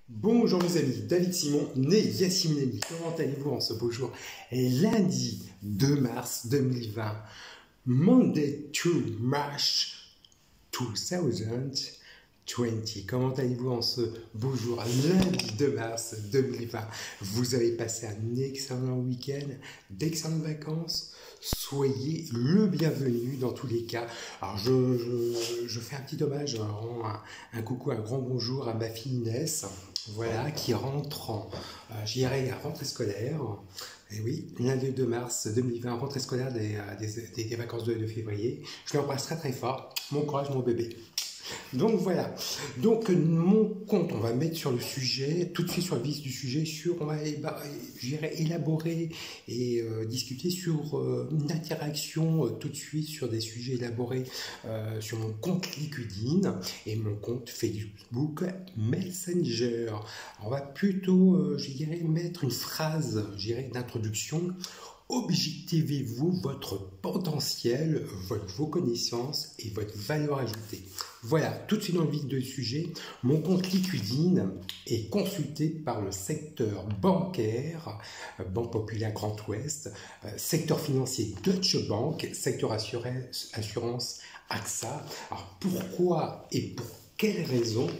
Bonjour mes amis, David Simon, né Yassim Nemi. Comment allez-vous en ce beau jour? Lundi 2 mars 2020, Monday 2 March 2020. Comment allez-vous en ce beau jour, lundi 2 mars 2020? Vous avez passé un excellent week-end, d'excellentes vacances. Soyez le bienvenu dans tous les cas. Alors je fais un petit hommage, un coucou, un grand bonjour à ma fille Inès, voilà, qui rentre j'irai à rentrée scolaire. Et oui, lundi 2 mars 2020, rentrée scolaire des vacances de février. Je l'embrasse très très fort. Mon courage, mon bébé. Donc voilà, donc mon compte, on va mettre sur le sujet, tout de suite sur le vif du sujet, j'irai élaborer et discuter sur une interaction tout de suite sur des sujets élaborés sur mon compte LinkedIn et mon compte Facebook Messenger. On va plutôt, mettre une phrase, d'introduction. Objectivez-vous votre potentiel, vos connaissances et votre valeur ajoutée. Voilà, tout de suite dans le vif du sujet, mon compte LinkedIn est consulté par le secteur bancaire, Banque Populaire Grand Ouest, secteur financier Deutsche Bank, secteur assurance AXA. Alors pourquoi et pour quelles raisons?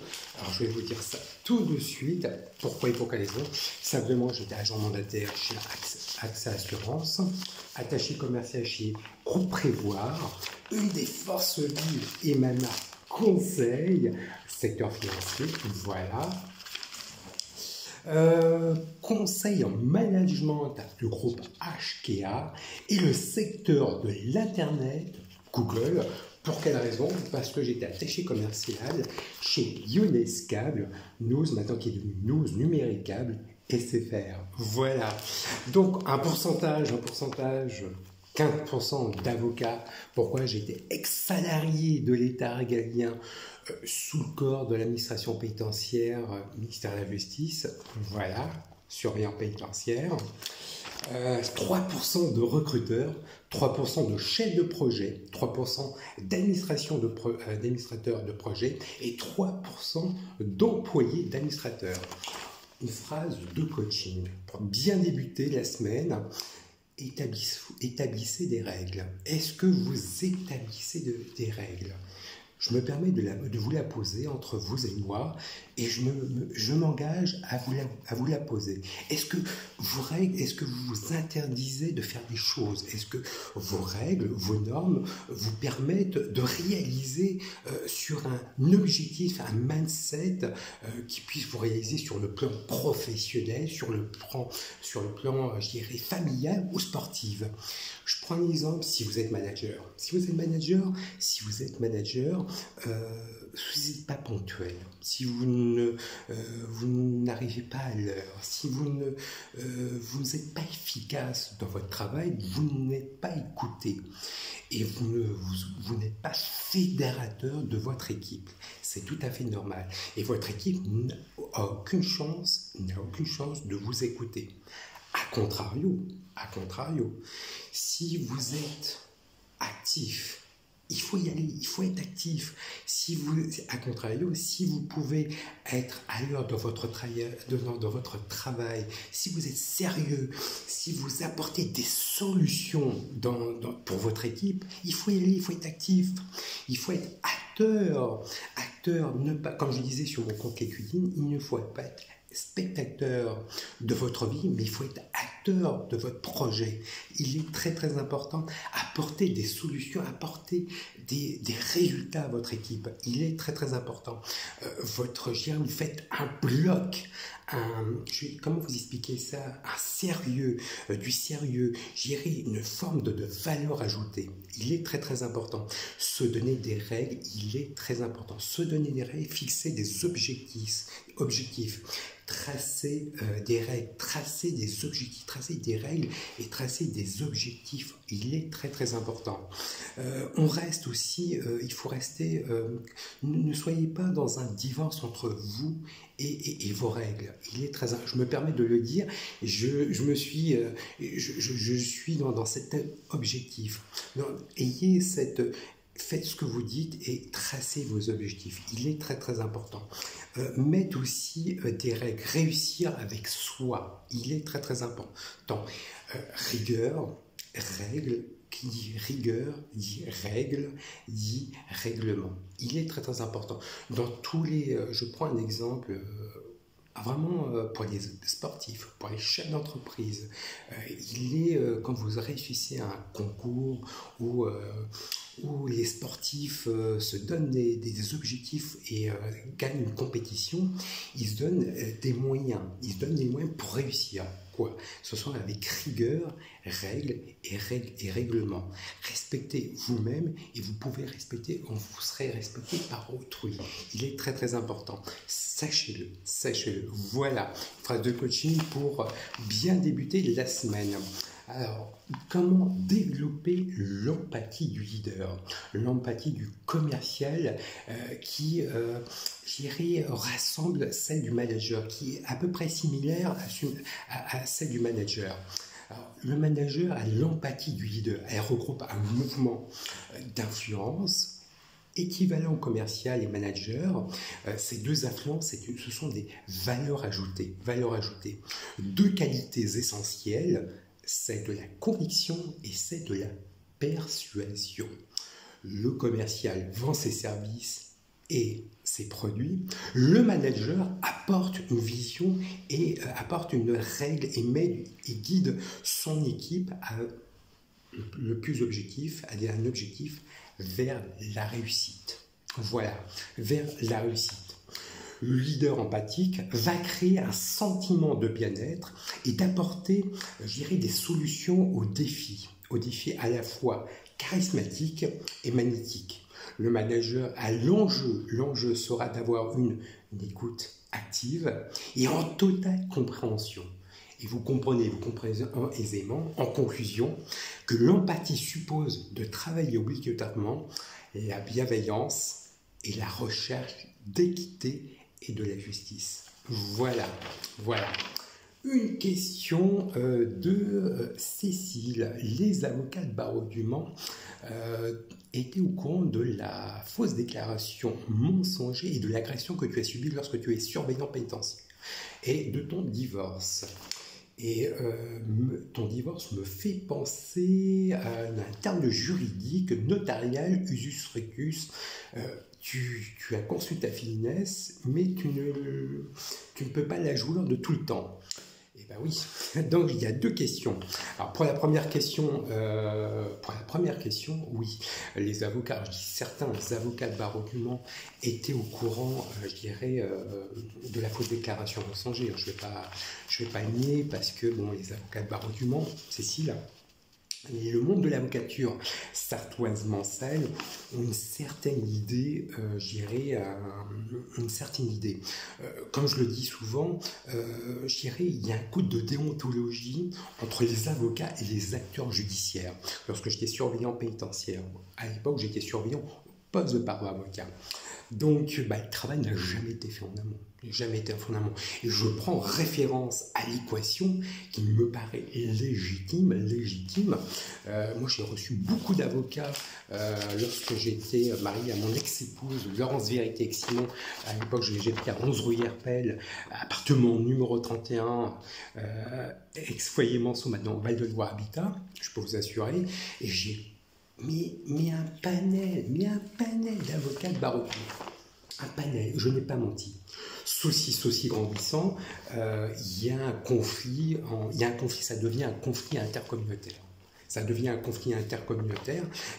Alors je vais vous dire ça tout de suite. Pourquoi et pour quelles raisons? Simplement, j'étais agent mandataire chez AXA Assurance, attaché commercial chez Groupe Prévoir, une des forces vives et ma marque conseil, secteur financier, voilà. Conseil en management du groupe HKA et le secteur de l'Internet, Google. Pour quelle raison? Parce que j'étais attaché commercial chez Younes Câble, News, maintenant qui est devenu News Numérique Câble, SFR. Voilà. Donc un pourcentage, 15% d'avocats. Pourquoi? J'étais ex-salarié de l'État régalien sous le corps de l'administration pénitentiaire, ministère de la Justice. Voilà, surveillant pénitentiaire. 3% de recruteurs, 3% de chefs de projet, 3% d'administrateurs de projet et 3% d'employés d'administrateurs. Une phrase de coaching. Pour bien débuter la semaine, établissez des règles. Est-ce que vous établissez des règles? Je me permets de vous la poser entre vous et moi et je m'engage à vous la poser. Est-ce que vous vous interdisez de faire des choses? Est-ce que vos règles, vos normes vous permettent de réaliser sur un objectif, un mindset qui puisse vous réaliser sur le plan professionnel, sur le plan, je dirais, familial ou sportif? Je prends un exemple, si vous êtes manager. Si vous êtes manager, vous n'êtes pas ponctuel, si vous n'arrivez pas à l'heure, si vous n'êtes pas efficace dans votre travail, vous n'êtes pas écouté et vous n'êtes pas fédérateur de votre équipe. C'est tout à fait normal. Et votre équipe n'a aucune chance de vous écouter. A contrario, si vous êtes actif, il faut y aller, il faut être actif. A contrario, si vous pouvez être à l'heure dans votre travail, si vous êtes sérieux, si vous apportez des solutions pour votre équipe, il faut y aller, il faut être actif, il faut être acteur, comme je disais sur mon compte LinkedIn, il ne faut pas être spectateur de votre vie, mais il faut être acteur de votre projet. Il est très très important apporter des solutions, apporter des résultats à votre équipe. Il est très très important. Vous faites un bloc, comment vous expliquer ça? Un sérieux, du sérieux, une forme de valeur ajoutée. Il est très très important. Se donner des règles, il est très important. Se donner des règles, fixer des objectifs, tracer des règles, tracer des objectifs, tracer des règles et tracer des objectifs. Il est très très important. On reste aussi, il faut rester, ne soyez pas dans un divorce entre vous et vos règles. Il est très, je me permets de le dire, je suis dans cet objectif. Donc, ayez cette faites ce que vous dites et tracez vos objectifs. Il est très très important. Mettre aussi des règles. Réussir avec soi. Il est très très important. Rigueur, règle. Qui dit rigueur, dit règle, dit règlement. Il est très très important. Dans tous les... je prends un exemple... Vraiment, pour les sportifs, pour les chefs d'entreprise, il est, quand vous réussissez un concours où les sportifs se donnent des objectifs et gagnent une compétition, ils se donnent des moyens. Ils se donnent des moyens pour réussir. Quoi? Ce sont avec rigueur, règles et règlements. Respectez vous-même et vous pouvez respecter, vous serez respecté par autrui. Il est très très important. Sachez-le, sachez-le. Voilà, phrase de coaching pour bien débuter la semaine. Alors, comment développer l'empathie du leader, l'empathie du commercial qui, je dirais, rassemble celle du manager, qui est à peu près similaire à celle du manager. Alors, le manager a l'empathie du leader, elle regroupe un mouvement d'influence équivalent commercial et manager. Ces deux influences, ce sont des valeurs ajoutées. Deux qualités essentielles, celle de la conviction et celle de la persuasion. Le commercial vend ses services et ses produits. Le manager apporte une vision et apporte une règle et guide son équipe à le plus objectif, à un objectif vers la réussite. Voilà, vers la réussite. Le leader empathique va créer un sentiment de bien-être et d'apporter, je dirais, des solutions aux défis à la fois charismatiques et magnétiques. Le manager a l'enjeu sera d'avoir une écoute active et en totale compréhension. Et vous comprenez aisément, en conclusion, que l'empathie suppose de travailler obligatoirement la bienveillance et la recherche d'équité et de la justice. Voilà. Une question de Cécile. Les avocats de barreau du Mans étaient au courant de la fausse déclaration mensonger et de l'agression que tu as subie lorsque tu es surveillant pénitentiaire et de ton divorce. Et ton divorce me fait penser à un terme juridique, notarial, usus recus. Tu as conçu ta finesse, mais tu ne peux pas la jouir de tout le temps. Eh bien oui, donc il y a deux questions. Alors pour la première question, oui, les avocats, je dis certains avocats de barreau du Mans étaient au courant, je dirais, de la fausse déclaration mensongère. Je vais pas nier parce que bon, les avocats de barreau du Mans, Cécile, le monde de l'avocature sartoise-mancelle ont une certaine idée, je dirais, une certaine idée. Comme je le dis souvent, je dirais, il y a un code de déontologie entre les avocats et les acteurs judiciaires. Lorsque j'étais surveillant pénitentiaire, à l'époque, j'étais surveillant au poste de barreau avocat. Donc, le travail n'a jamais été fait en amont. Et je prends référence à l'équation qui me paraît légitime. Moi, j'ai reçu beaucoup d'avocats lorsque j'étais marié à mon ex-épouse, Laurence Vérité-Eximon. À l'époque, j'étais à 11 rue Herpel, appartement numéro 31, ex-foyer Manceau, maintenant Val-de-Loire Habitat, je peux vous assurer. Et j'ai mis un panel d'avocats de barreau du Mans. Un panel, je n'ai pas menti. Saucisse grandissant, il y a un conflit, ça devient un conflit intercommunautaire.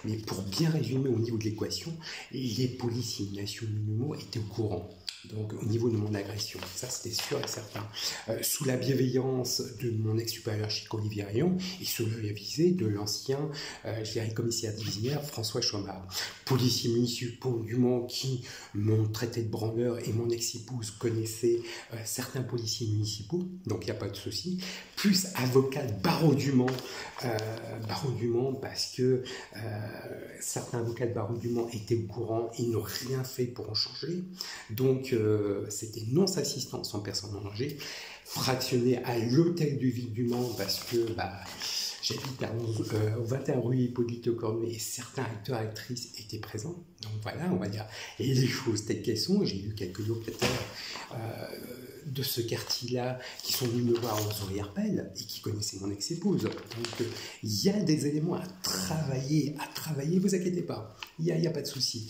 Mais pour bien résumer au niveau de l'équation, les policiers nationaux étaient au courant. Donc au niveau de mon agression, ça c'était sûr et certain. Sous la bienveillance de mon ex-supérieur Chico-Olivier Rayon et sous la visée de l'ancien commissaire divisionnaire François Chomard. Policiers municipaux du Mans qui m'ont traité de branleur et mon ex-épouse connaissait certains policiers municipaux, donc il n'y a pas de souci. Plus avocat de barreau du Mans parce que certains avocats de barreau du Mans étaient au courant, ils n'ont rien fait pour en changer. Donc c'était non-assistance en personne en danger, fractionné à l'hôtel de ville du Mans parce que J'habite au 21 rue Hippolyte Cornuet et certains acteurs et actrices étaient présents. Donc voilà, on va dire les choses telles qu'elles sont. J'ai eu quelques locataires de ce quartier-là qui sont venus me voir en Zourière-Pelle et qui connaissaient mon ex-épouse. Donc il y a des éléments à travailler, vous inquiétez pas, il n'y a pas de souci.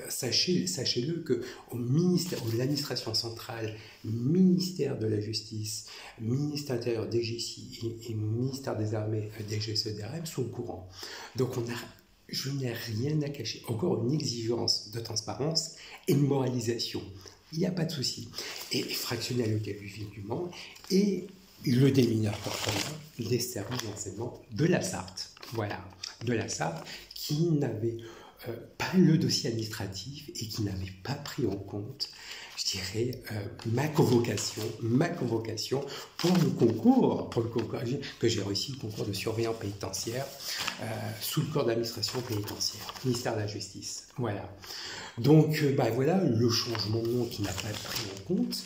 Sachez-le qu'au ministère, de l'administration centrale, ministère de la Justice, ministère intérieur DGSI et ministère des Armées DGSE-DRM sont au courant. Donc je n'ai rien à cacher. Encore une exigence de transparence et de moralisation. Il n'y a pas de souci. Et fractionner à l'hôtel du Mans et le démineur portant des services d'enseignement de la Sarthe. Voilà, de la Sarthe qui n'avait pas le dossier administratif et qui n'avait pas pris en compte, je dirais, ma convocation pour le concours que j'ai réussi, le concours de surveillant pénitentiaire sous le corps d'administration pénitentiaire, ministère de la Justice. Voilà. Donc, voilà, le changement de nom qui n'a pas pris en compte,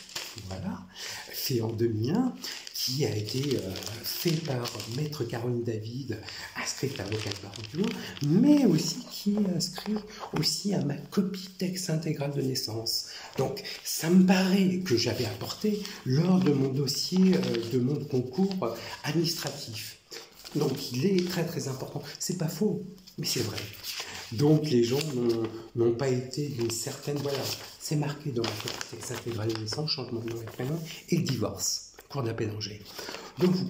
voilà, fait en 2001, qui a été fait par Maître Caroline David, inscrite avocate barreau du Mans, mais aussi qui est inscrit aussi à ma copie texte intégrale de naissance. Donc, ça me paraît que j'avais apporté lors de mon dossier de mon concours administratif. Donc, il est très très important. C'est pas faux, mais c'est vrai. Donc, les gens n'ont pas été d'une certaine... Voilà, c'est marqué dans ma copie texte intégrale de naissance, changement de nom et prénom, et le divorce. Cour d'appel d'Angers. Donc vous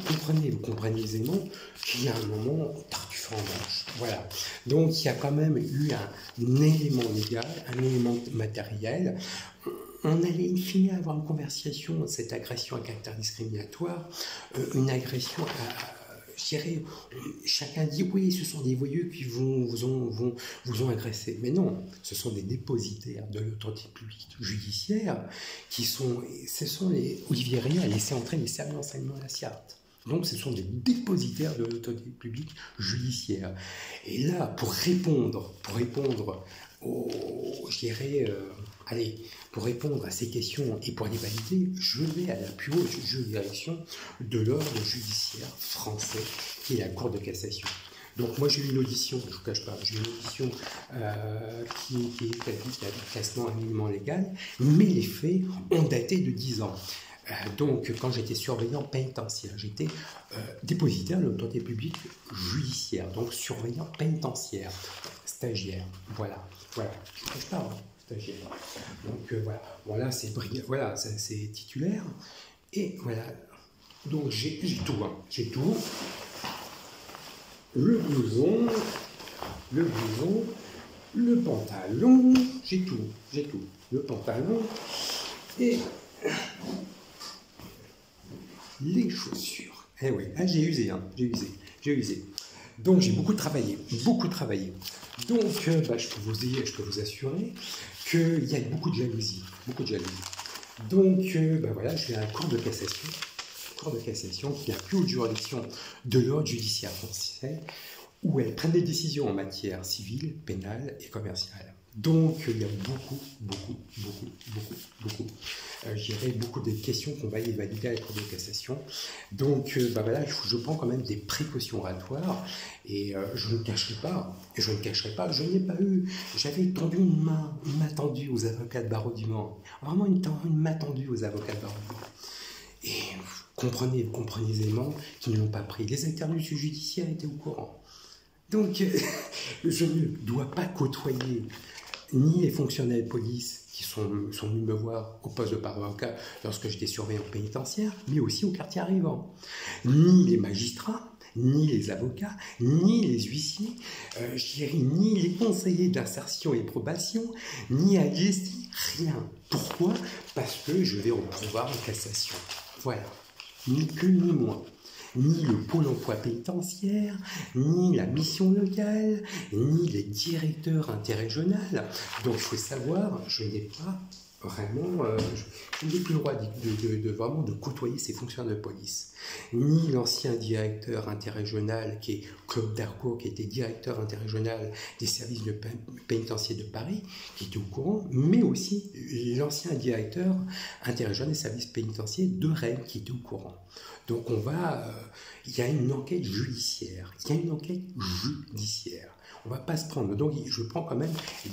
comprenez aisément qu'il y a un moment tartuffe en manche. Voilà. Donc il y a quand même eu un élément légal, un élément matériel. On allait in fine avoir une conversation, cette agression à caractère discriminatoire, une agression je dirais, chacun dit oui, ce sont des voyous qui vous ont agressé. Mais non, ce sont des dépositaires de l'autorité publique judiciaire ce sont les Olivier Réa a laissé entrer les services d'enseignement à la Sarthe. Donc ce sont des dépositaires de l'autorité publique judiciaire. Et là, pour répondre je dirais, pour répondre à ces questions et pour les valider, je vais à la plus haute juridiction de l'ordre judiciaire français, qui est la Cour de cassation. Donc moi j'ai eu une audition, je ne vous cache pas, j'ai eu une audition qui établit un classement éminemment légal, mais les faits ont daté de 10 ans. Donc, quand j'étais surveillant pénitentiaire, j'étais dépositaire de l'autorité publique judiciaire, donc surveillant pénitentiaire, stagiaire, voilà, je ne cache pas, stagiaire. Donc, voilà, c'est titulaire, et voilà, donc j'ai tout, le blouson, le pantalon, j'ai tout, le pantalon, et... les chaussures. Eh oui, j'ai usé. Donc j'ai beaucoup travaillé. Donc je peux vous assurer qu'il y a beaucoup de jalousie. Donc voilà, je vais à la Cour de cassation, qui est la plus haute juridiction de l'ordre judiciaire français, où elle prend des décisions en matière civile, pénale et commerciale. Donc, il y a beaucoup je dirais beaucoup de questions qu'on va y valider à la Cour de cassation. Donc, voilà, je prends quand même des précautions oratoires et je ne cacherai pas, je n'ai pas eu, j'avais tendu une main tendue aux avocats de barreau du Mans, vraiment une main tendue aux avocats de barreau du Mans. Et comprenez aisément qu'ils ne l'ont pas pris. Les interventions judiciaires étaient au courant. Donc, je ne dois pas côtoyer ni les fonctionnaires de police qui sont venus me voir au poste de avocat lorsque j'étais surveillant pénitentiaire, mais aussi au quartier arrivant. Ni les magistrats, ni les avocats, ni les huissiers, je dirais ni les conseillers d'insertion et probation, ni à GSI, rien. Pourquoi? Parce que je vais au pouvoir en cassation. Voilà. Ni plus ni moins. Ni le pôle emploi pénitentiaire, ni la mission locale, ni les directeurs interrégionales. Donc il faut savoir, je n'ai pas Vraiment, je n'ai plus le droit vraiment de côtoyer ces fonctionnaires de police. Ni l'ancien directeur interrégional, qui est Claude Darcourt, qui était directeur interrégional des services pénitentiaires de Paris, qui était au courant, mais aussi l'ancien directeur interrégional des services pénitentiaires de Rennes, qui était au courant. Donc il y a une enquête judiciaire. On ne va pas se prendre. Donc, je prends quand même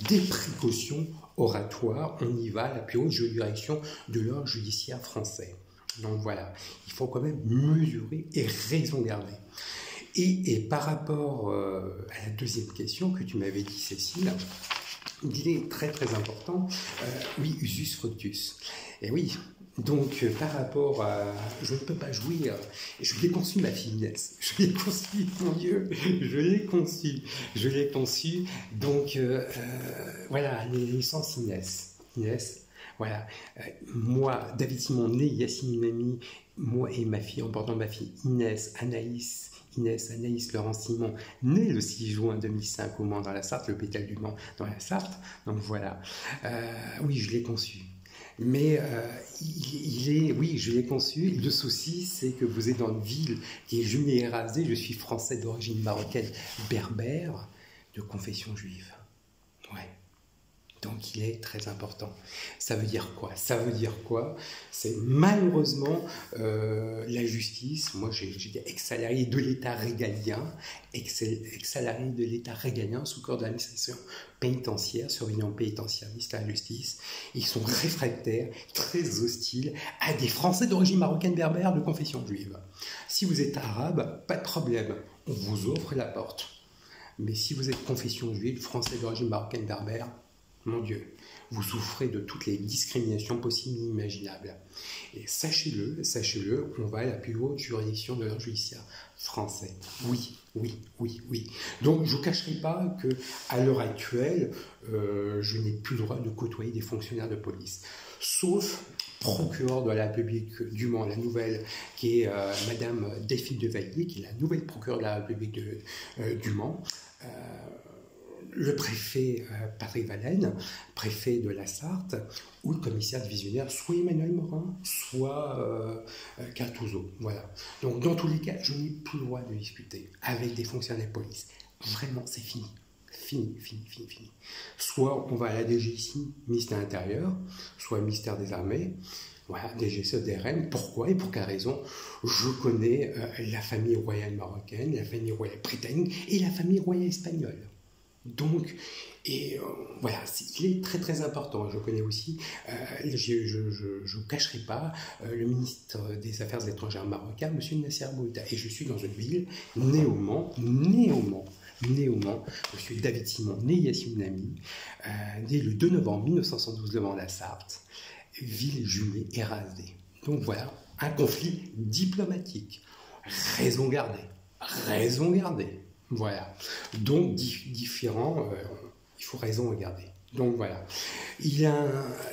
des précautions oratoires. On y va à la plus haute juridiction de l'ordre judiciaire français. Donc voilà, il faut quand même mesurer et raison garder. Et par rapport à la deuxième question que tu m'avais dit, Cécile, il est très très important, oui, usus fructus. Et oui, donc par rapport à... Je ne peux pas jouir, je l'ai conçu ma fille Inès, je l'ai conçu, mon Dieu, je l'ai conçu, donc voilà, naissance Inès, voilà, moi, David Simon, né Yacine Inami, moi et ma fille, en portant ma fille Inès Anaïs Laurence Simon, née le 6 juin 2005 au Mans dans la Sarthe, le Pétal du Mans dans la Sarthe. Donc voilà, oui, je l'ai conçu. Mais oui, je l'ai conçu. Le souci, c'est que vous êtes dans une ville qui est jumelée et rasée. Je suis français d'origine marocaine, berbère, de confession juive. Ouais. Donc il est très important. Ça veut dire quoi? C'est malheureusement la justice. Moi j'étais ex-salarié de l'État régalien, ex-salarié de l'État régalien sous corps de l'administration pénitentiaire, surveillant pénitentiaire, ministère de la Justice. Ils sont réfractaires, très hostiles à des Français d'origine marocaine berbère de confession juive. Si vous êtes arabe, pas de problème, on vous offre la porte. Mais si vous êtes confession juive, Français d'origine marocaine berbère, mon Dieu, vous souffrez de toutes les discriminations possibles et imaginables. Et sachez-le, on va à la plus haute juridiction de l'ordre judiciaire français. Oui. Donc je ne vous cacherai pas qu'à l'heure actuelle, je n'ai plus le droit de côtoyer des fonctionnaires de police. Sauf procureur de la République du Mans, la nouvelle, qui est Madame Delphine Devailly, qui est la nouvelle procureure de la République du Mans. Le préfet Patrick Valène, préfet de la Sarthe, ou le commissaire divisionnaire, soit Emmanuel Morin, soit Cartouzo. Voilà. Donc, dans tous les cas, je n'ai plus le droit de discuter avec des fonctionnaires de police. Vraiment, c'est fini. Fini. Soit on va à la DGIC, ministère de l'Intérieur, soit ministère des Armées, voilà, DGSE, DRN. Pourquoi et pour quelle raison? Je connais la famille royale marocaine, la famille royale britannique et la famille royale espagnole. Donc, voilà, il est très très important. Je connais aussi, je ne cacherai pas, le ministre des Affaires étrangères marocain, M. Nasser Bouyta. Et je suis dans une ville, né au Mans, M. David Simon, né Yacine Nami, né le 2 novembre 1972 devant la Sarthe, ville jumelée et rasée. Donc voilà, un conflit diplomatique. Raison gardée. Voilà, donc différent, il faut raison regarder. Donc voilà,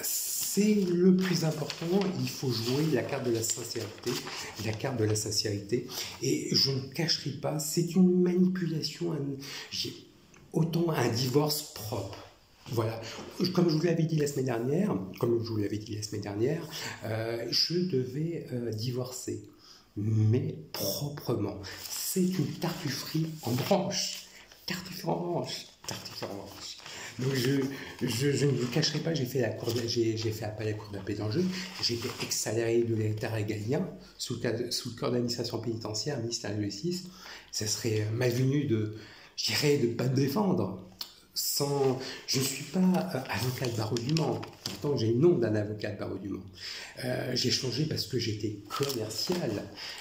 c'est le plus important, il faut jouer la carte de la sincérité, et je ne cacherai pas, c'est une manipulation, autant un divorce propre. Voilà, comme je vous l'avais dit la semaine dernière, je devais divorcer, mais proprement. C'est une tartufferie en branche. Donc je ne vous cacherai pas, j'ai fait appel à la cour d'appel d'Angers. J'étais ex-salarié de l'État régalien sous le corps d'administration pénitentiaire, ministère de la Justice. Ça serait malvenu de ne pas me défendre. Je ne suis pas avocat de barreau du Mans, pourtant j'ai le nom d'un avocat de barreau du Mans. J'ai changé parce que j'étais commercial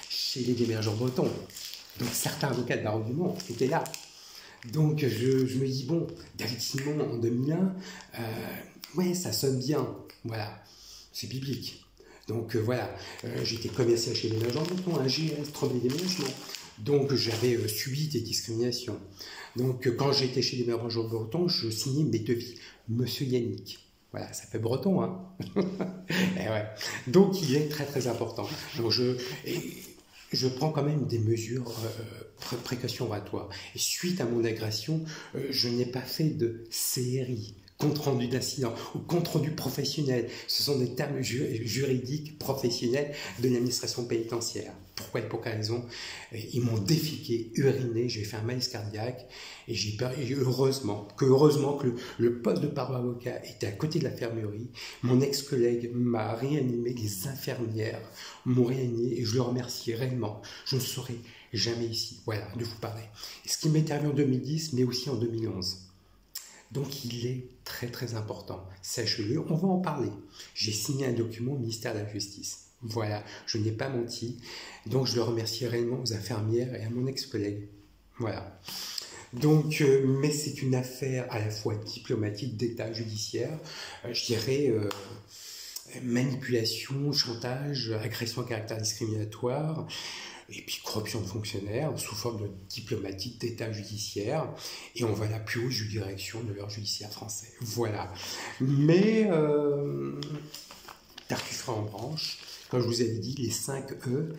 chez les déménageurs bretons. Donc certains avocats de barreau du Mans étaient là. Donc je me dis, bon, David Simon en 2001, ouais, ça sonne bien, voilà, c'est biblique. Donc voilà, j'étais commercial chez les déménageurs bretons, un GS, 30 déménagements. Donc j'avais subi des discriminations. Donc quand j'étais chez les déménageurs bretons, je signais mes devis. Monsieur Yannick. Voilà, ça fait breton, hein. Et ouais. Donc il est très très important. Donc je prends quand même des mesures, précautions oratoires. Et suite à mon agression, je n'ai pas fait de CRI, compte rendu d'incident ou compte rendu professionnel. Ce sont des termes juridiques professionnels de l'administration pénitentiaire. Pourquoi et pour quelle raison? Ils m'ont défiqué, uriné, j'ai fait un malaise cardiaque et j'ai peur. Et heureusement que le poste de parole avocat était à côté de l'infirmerie. Mon ex-collègue m'a réanimé, les infirmières m'ont réanimé et je le remercie réellement. Je ne serai jamais ici, voilà, de vous parler. Et ce qui m'est arrivé en 2010, mais aussi en 2011. Donc il est très très important. Sachez-le, on va en parler. J'ai signé un document au ministère de la Justice. Voilà, je n'ai pas menti. Donc je le remercie réellement aux infirmières et à mon ex-collègue. Voilà. Donc, mais c'est une affaire à la fois diplomatique, d'état judiciaire, je dirais manipulation, chantage, agression à caractère discriminatoire, et puis corruption de fonctionnaires sous forme de diplomatique d'état judiciaire, et on va à la plus haute direction de l'ordre judiciaire français. Voilà. Mais, Tartufferin en branche, comme je vous avais dit, les 5 E,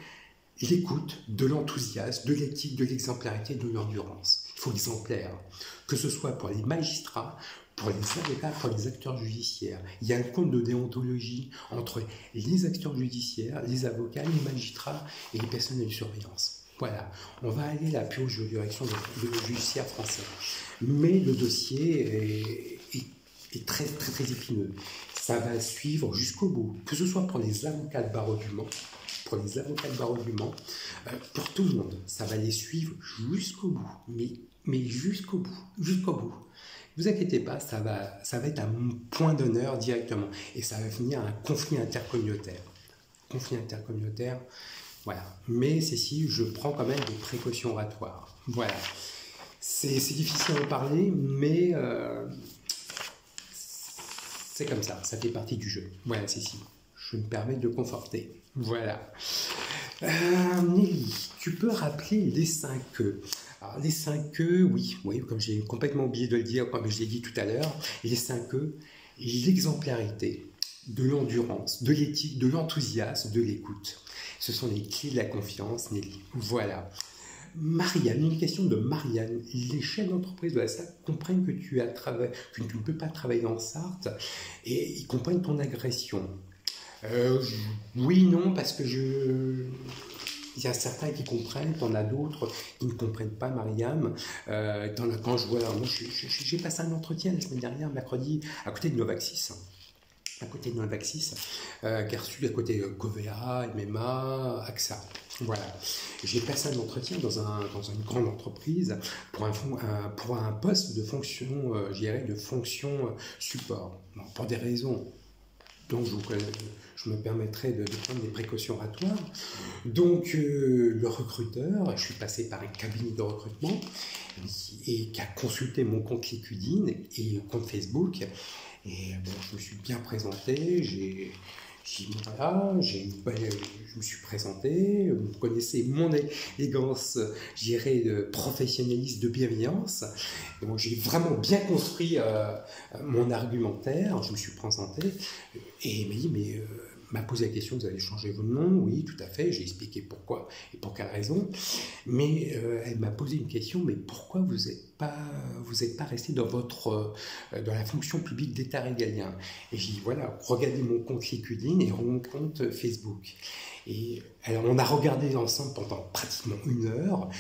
l'écoute, de l'enthousiasme, de l'éthique, de l'exemplarité, de l'endurance. Il faut exemplaire, que ce soit pour les magistrats, pour les avocats, pour les acteurs judiciaires. Il y a un compte de déontologie entre les acteurs judiciaires, les avocats, les magistrats et les personnes de surveillance. Voilà, on va aller à la plus haute direction de judiciaire français. Mais le dossier est très, très, très épineux. Ça va suivre jusqu'au bout, que ce soit pour les avocats de barreau du Mans, pour tout le monde. Ça va les suivre jusqu'au bout, mais jusqu'au bout, jusqu'au bout. Ne vous inquiétez pas, ça va être un point d'honneur directement. Et ça va finir un conflit intercommunautaire. Voilà. Mais si je prends quand même des précautions oratoires. Voilà. C'est difficile d'en parler, mais c'est comme ça. Ça fait partie du jeu. Voilà, Cécile. Je me permets de conforter. Voilà. Nelly, tu peux rappeler les 5 E. Alors, les 5 E, oui, comme j'ai complètement oublié de le dire, comme je l'ai dit tout à l'heure, les 5 E, l'exemplarité, de l'endurance, de l'éthique, de l'enthousiasme, de l'écoute. Ce sont les clés de la confiance, Nelly. Voilà. Marianne, une question de Marianne. Les chefs d'entreprise de la Sarthe comprennent que tu ne peux pas travailler dans Sarthe et ils comprennent ton agression. Oui, non, parce que il y a certains qui comprennent, t'en as d'autres qui ne comprennent pas, Mariam. Quand je vois, moi, j'ai passé un entretien la semaine dernière, mercredi, à côté de Novaxis. Qui est reçu à côté de Covea, MMA, AXA. Voilà. J'ai passé un entretien dans une grande entreprise pour un poste de fonction, de fonction support. Bon, pour des raisons. Donc, je me permettrai de prendre des précautions oratoires. Donc, le recruteur, je suis passé par un cabinet de recrutement et qui a consulté mon compte LinkedIn et compte Facebook. Et bon, je me suis bien présenté, je me suis présenté, vous connaissez mon élégance, je dirais, de professionnaliste, de bienveillance. Donc j'ai vraiment bien construit mon argumentaire, je me suis présenté, et il m'a posé la question, vous allez changer votre nom? Oui, tout à fait, j'ai expliqué pourquoi et pour quelle raison. Mais elle m'a posé une question, mais pourquoi vous n'êtes pas resté dans la fonction publique d'État régalien? Et j'ai dit, voilà, regardez mon compte LinkedIn et mon compte Facebook. Et alors, on a regardé ensemble pendant pratiquement une heure,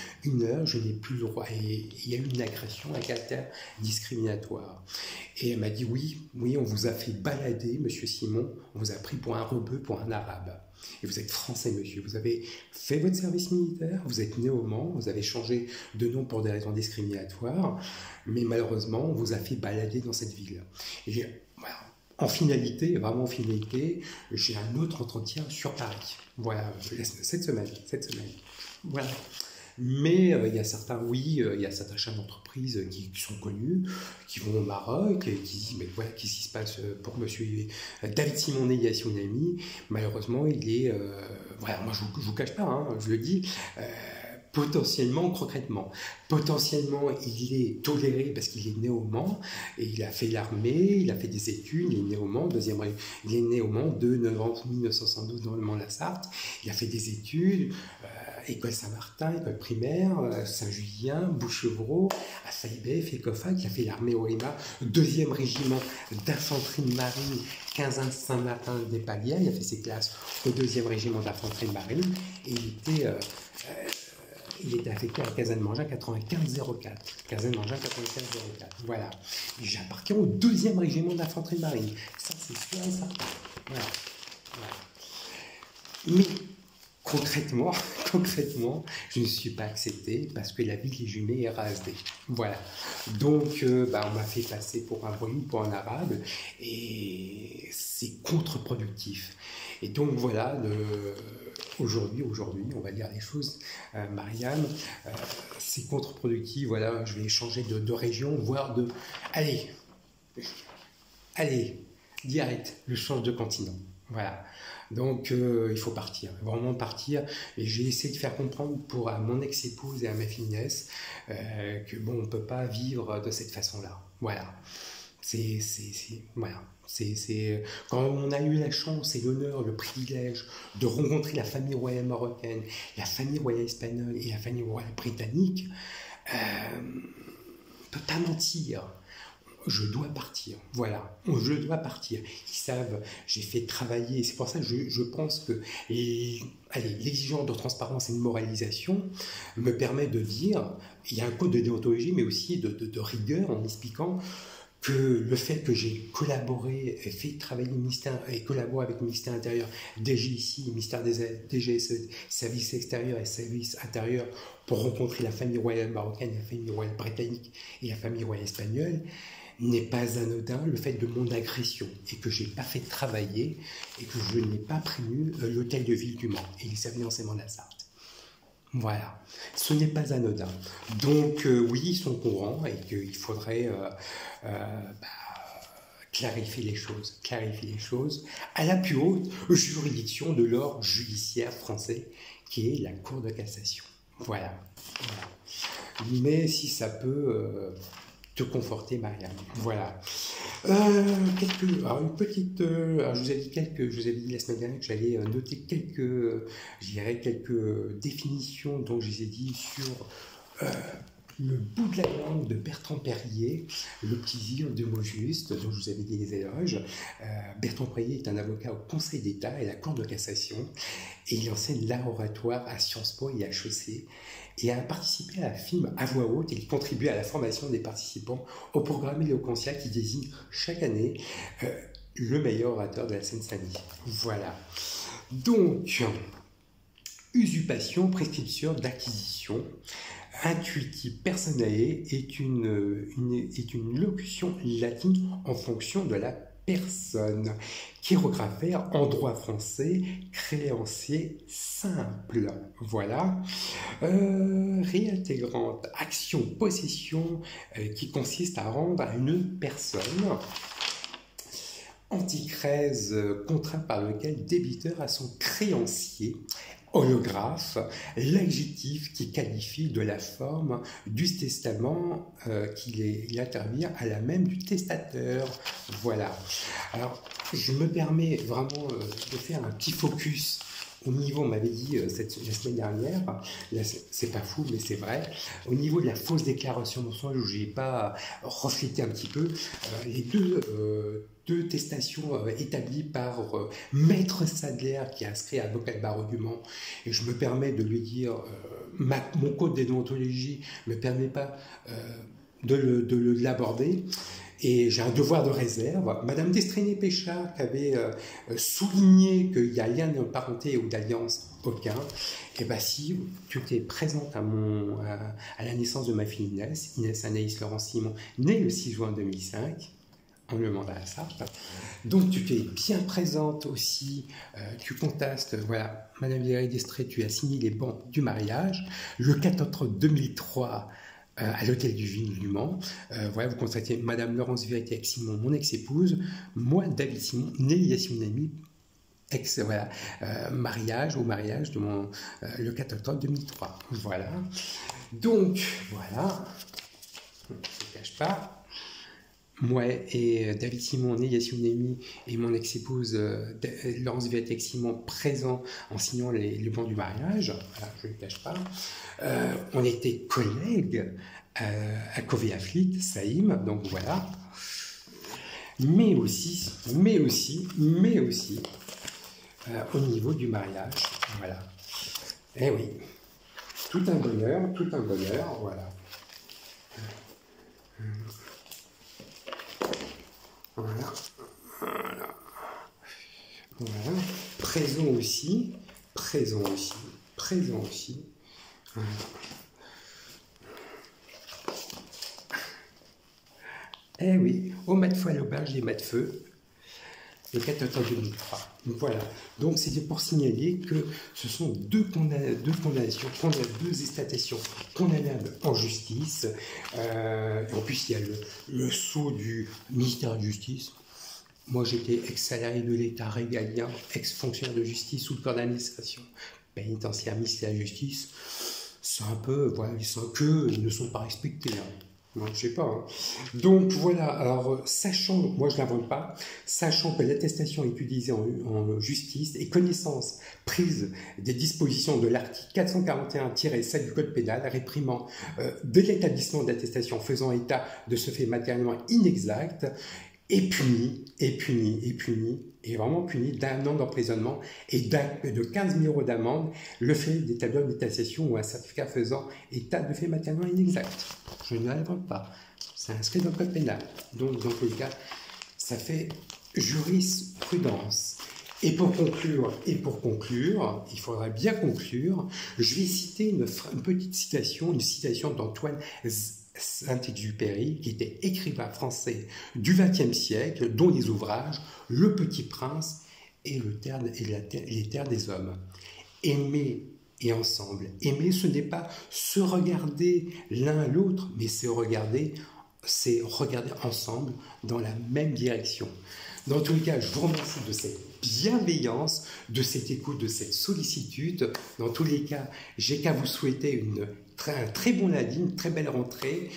je n'ai plus le droit. Et il y a eu une agression à caractère discriminatoire. Et elle m'a dit, oui, on vous a fait balader, monsieur Simon, on vous a pris pour un rebeu, pour un arabe. Et vous êtes français, monsieur, vous avez fait votre service militaire, vous êtes né au Mans, vous avez changé de nom pour des raisons discriminatoires, mais malheureusement, on vous a fait balader dans cette ville. Et voilà. En finalité, j'ai un autre entretien sur Paris. Voilà, cette semaine. Voilà. Mais il y a certains chefs d'entreprise qui sont connus, qui vont au Maroc et qui disent, mais voilà, qu'est-ce qui se passe pour monsieur David Simonet et Yassine Ami. Malheureusement, il est... voilà, moi je ne vous cache pas, je le dis, potentiellement, concrètement. Potentiellement, il est toléré parce qu'il est né au Mans, et il a fait l'armée, il a fait des études, il est né au Mans, il est né au Mans, 2 novembre 1972 dans le Mans-la-Sarthe, il a fait des études, école Saint-Martin, école primaire, Saint-Julien, Bouchevreau, à Saïbef, Ecofac, il a fait l'armée au RIMA, 2e régiment d'infanterie de marine, 15 Saint-Martin-des-Paliers, il a fait ses classes au 2e régiment d'infanterie de marine, et il était affecté à la caserne Mangin 9504. Caserne Mangin 9504. Voilà. J'appartiens au 2e régiment d'infanterie de marine. Ça, c'est sûr et certain. Voilà. Mais concrètement, je ne suis pas accepté parce que la ville des Jumets est rasée. Voilà. Donc, on m'a fait passer pour un voyou, pour un arabe, et c'est contre-productif. Et donc, voilà, aujourd'hui, on va dire les choses, Marianne, c'est contre-productif. Voilà, je vais changer de région, voire de... Allez, direct, je change de continent. Voilà. Donc, il faut partir, vraiment partir. Et j'ai essayé de faire comprendre à mon ex-épouse et à ma fille Inès que bon, on ne peut pas vivre de cette façon-là. Voilà. Voilà. Quand on a eu la chance et l'honneur, le privilège de rencontrer la famille royale marocaine, la famille royale espagnole et la famille royale britannique, on ne peut pas mentir. Je dois partir, voilà, je dois partir. Ils savent, j'ai fait travailler, c'est pour ça que je pense que l'exigence de transparence et de moralisation me permet de dire, il y a un code de déontologie, mais aussi de rigueur en expliquant que le fait que j'ai collaboré, fait travailler le ministère et collaboré avec le ministère intérieur, DGIC, le ministère des DGSE, services extérieurs et services intérieurs, pour rencontrer la famille royale marocaine, la famille royale britannique et la famille royale espagnole, n'est pas anodin le fait de mon agression et que je n'ai pas fait travailler et que je n'ai pas prévenu l'hôtel de ville du Mans et les services d'enseignement de la Sarthe. Voilà, ce n'est pas anodin. Donc oui, ils sont courants et qu'il faudrait clarifier les choses à la plus haute juridiction de l'ordre judiciaire français qui est la Cour de cassation. Voilà. Mais si ça peut... te conforter, Marianne. Voilà. Alors je vous avais dit la semaine dernière que j'allais noter quelques définitions, donc je les ai dit sur le bout de la langue de Bertrand Perrier, le petit zire de mots justes, dont je vous avais dit les éloges. Bertrand Perrier est un avocat au Conseil d'État et à la Cour de cassation, et il enseigne l'art oratoire à Sciences Po et à HEC, et a participé à un film à voix haute, et il contribue à la formation des participants au programme éloquentiel qui désigne chaque année le meilleur orateur de la Seine-Saint-Denis. Voilà. Donc, usurpation, prescription d'acquisition. Intuitive personae est une locution latine en fonction de la personne. Chirographaire en droit français, créancier simple. Voilà. Réintégrante, action, possession qui consiste à rendre à une personne. Anticrèse, contrat par lequel débiteur a son créancier. Holographe, l'adjectif qui qualifie de la forme du testament qu'il intervient à la même du testateur. Voilà. Alors, je me permets vraiment de faire un petit focus au niveau, on m'avait dit la semaine dernière, là, c'est pas fou, mais c'est vrai, au niveau de la fausse déclaration mensonge, où je n'ai pas reflété un petit peu, les deux testations établies par Maître Sadler, qui est inscrit à avocat de barreau du Mans, et je me permets de lui dire, mon code de déontologie ne me permet pas de l'aborder. Et j'ai un devoir de réserve. Madame Destrainé-Péchard, qui avait souligné qu'il n'y a rien de parenté ou d'alliance aucun, et bien si tu étais présente à la naissance de ma fille Inès Anaïs Laurent Simon, née le 6 juin 2005, en le mandat à la Sarthe. Donc tu es bien présente aussi, tu contestes, voilà, Madame Destrainé, tu as signé les bans du mariage. Le 4 octobre 2003, à l'hôtel du Ville du Mans. Voilà, vous constatez Madame Laurence Vérité avec Simon, mon ex-épouse, moi, David Simon, né Yasmine Ami, voilà, mariage de mon le 4 octobre 2003. Voilà. Donc, voilà. Je ne cache pas. Moi et David Simon, né Yasmine Amy, et mon ex-épouse Laurence Viatek Simon, présents en signant le banc du mariage, voilà, je ne le cache pas. On était collègues à Covey-Affleet, Saïm, donc voilà. Mais aussi, au niveau du mariage, voilà. Eh oui, tout un bonheur, voilà. Voilà, voilà, voilà. Présent aussi. Voilà. Eh oui, au mat de feu à l'auberge des mats de feu, le 4 octobre 2003. Voilà. Donc c'était pour signaler que ce sont deux condamnations, deux estatations condamnables en justice. En plus, il y a le sceau du ministère de la Justice. Moi, j'étais ex-salarié de l'État régalien, ex-fonctionnaire de justice sous le corps d'administration pénitentiaire, ministère de la Justice. C'est un peu, voilà, ils sentent qu'ils ne sont pas respectés. Hein. Moi, je sais pas. Hein. Donc voilà, alors sachant, moi je ne l'invente pas, sachant que l'attestation est utilisée en justice et connaissance prise des dispositions de l'article 441-7 du Code pénal réprimant de l'établissement d'attestation faisant état de ce fait matériellement inexact, est vraiment puni d'1 an d'emprisonnement et de 15 000 € d'amende le fait d'établir une attestation ou un certificat faisant état de fait matériellement inexact. Je ne l'invente pas. C'est inscrit dans le code pénal. Donc, dans tous les cas, ça fait jurisprudence. Et pour conclure, il faudra bien conclure, je vais citer une petite citation, d'Antoine Saint-Exupéry, qui était écrivain français du XXe siècle, dont les ouvrages Le Petit Prince et Les Terres des Hommes. Aimer et ensemble. Aimer, ce n'est pas se regarder l'un l'autre, mais c'est regarder ensemble dans la même direction. Dans tous les cas, je vous remercie de cette bienveillance, de cette écoute, de cette sollicitude. Dans tous les cas, j'ai qu'à vous souhaiter un très bon lundi, une très belle rentrée,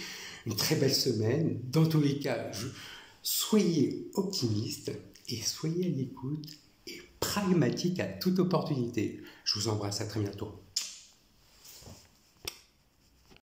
une très belle semaine. Dans tous les cas, soyez optimistes et soyez à l'écoute et pragmatique à toute opportunité. Je vous embrasse, à très bientôt.